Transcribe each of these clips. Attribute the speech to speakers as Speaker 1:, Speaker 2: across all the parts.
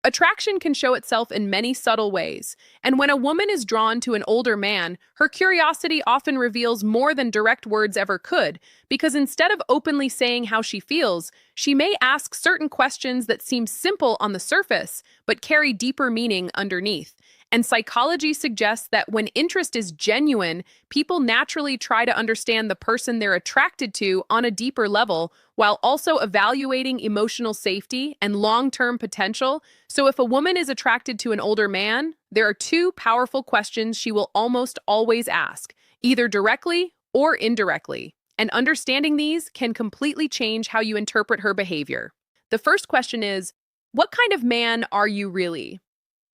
Speaker 1: Attraction can show itself in many subtle ways, and when a woman is drawn to an older man, her curiosity often reveals more than direct words ever could, because instead of openly saying how she feels, she may ask certain questions that seem simple on the surface, but carry deeper meaning underneath. And psychology suggests that when interest is genuine, people naturally try to understand the person they're attracted to on a deeper level, while also evaluating emotional safety and long-term potential. So if a woman is attracted to an older man, there are two powerful questions she will almost always ask, either directly or indirectly. And understanding these can completely change how you interpret her behavior. The first question is, what kind of man are you really?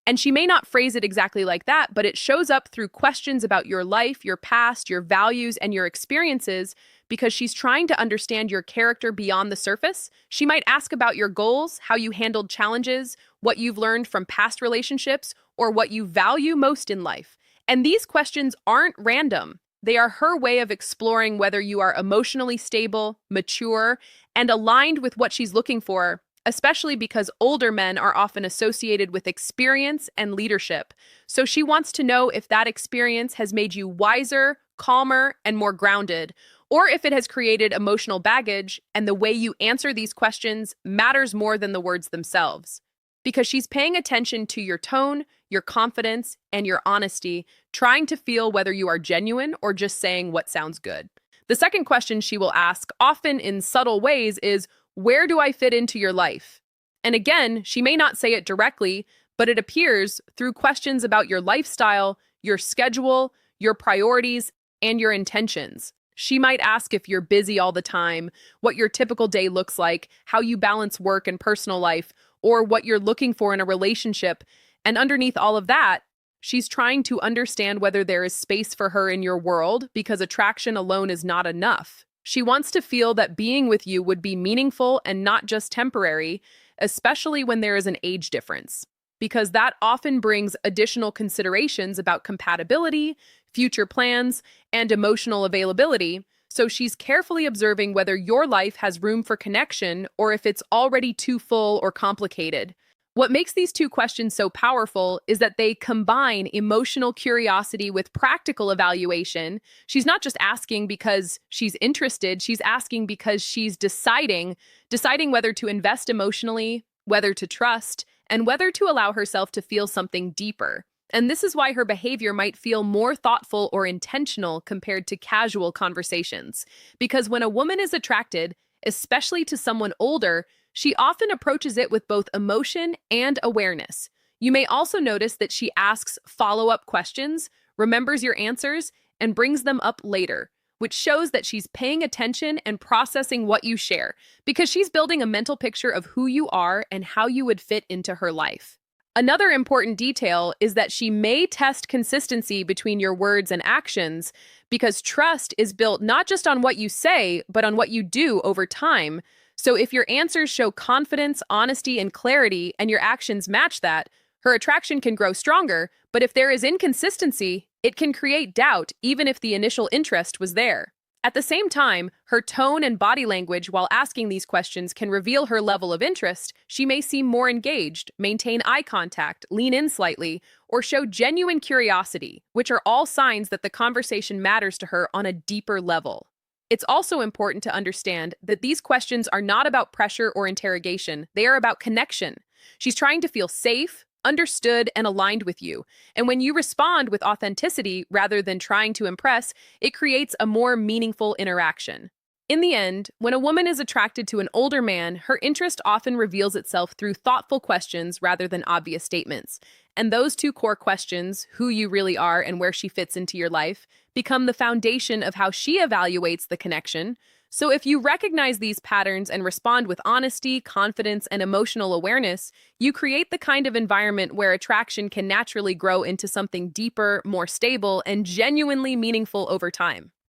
Speaker 1: And she may not phrase it exactly like that, but it shows up through questions about your life, your past, your values, and your experiences because she's trying to understand your character beyond the surface. She might ask about your goals, how you handled challenges, what you've learned from past relationships, or what you value most in life. And these questions aren't random. They are her way of exploring whether you are emotionally stable, mature, and aligned with what she's looking for, especially because older men are often associated with experience and leadership. So she wants to know if that experience has made you wiser, calmer, and more grounded, or if it has created emotional baggage, and the way you answer these questions matters more than the words themselves. Because she's paying attention to your tone, your confidence, and your honesty, trying to feel whether you are genuine or just saying what sounds good. The second question she will ask, often in subtle ways, is, where do I fit into your life? And again, she may not say it directly, but it appears through questions about your lifestyle, your schedule, your priorities, and your intentions. She might ask if you're busy all the time, what your typical day looks like, how you balance work and personal life, or what you're looking for in a relationship. And underneath all of that, she's trying to understand whether there is space for her in your world, because attraction alone is not enough. She wants to feel that being with you would be meaningful and not just temporary, especially when there is an age difference, because that often brings additional considerations about compatibility, future plans, and emotional availability. So she's carefully observing whether your life has room for connection or if it's already too full or complicated. What makes these two questions so powerful is that they combine emotional curiosity with practical evaluation. She's not just asking because she's interested, she's asking because she's deciding whether to invest emotionally, whether to trust, and whether to allow herself to feel something deeper. And this is why her behavior might feel more thoughtful or intentional compared to casual conversations. Because when a woman is attracted, especially to someone older, she often approaches it with both emotion and awareness. You may also notice that she asks follow-up questions, remembers your answers, and brings them up later, which shows that she's paying attention and processing what you share, because she's building a mental picture of who you are and how you would fit into her life. Another important detail is that she may test consistency between your words and actions, because trust is built not just on what you say, but on what you do over time. So if your answers show confidence, honesty, and clarity, and your actions match that, her attraction can grow stronger. But if there is inconsistency, it can create doubt, even if the initial interest was there. At the same time, her tone and body language while asking these questions can reveal her level of interest. She may seem more engaged, maintain eye contact, lean in slightly, or show genuine curiosity, which are all signs that the conversation matters to her on a deeper level. It's also important to understand that these questions are not about pressure or interrogation. They are about connection. She's trying to feel safe, understood, and aligned with you. And when you respond with authenticity rather than trying to impress, it creates a more meaningful interaction. In the end, when a woman is attracted to an older man, her interest often reveals itself through thoughtful questions rather than obvious statements. And those two core questions, who you really are and where she fits into your life, become the foundation of how she evaluates the connection. So if you recognize these patterns and respond with honesty, confidence, and emotional awareness, you create the kind of environment where attraction can naturally grow into something deeper, more stable, and genuinely meaningful over time.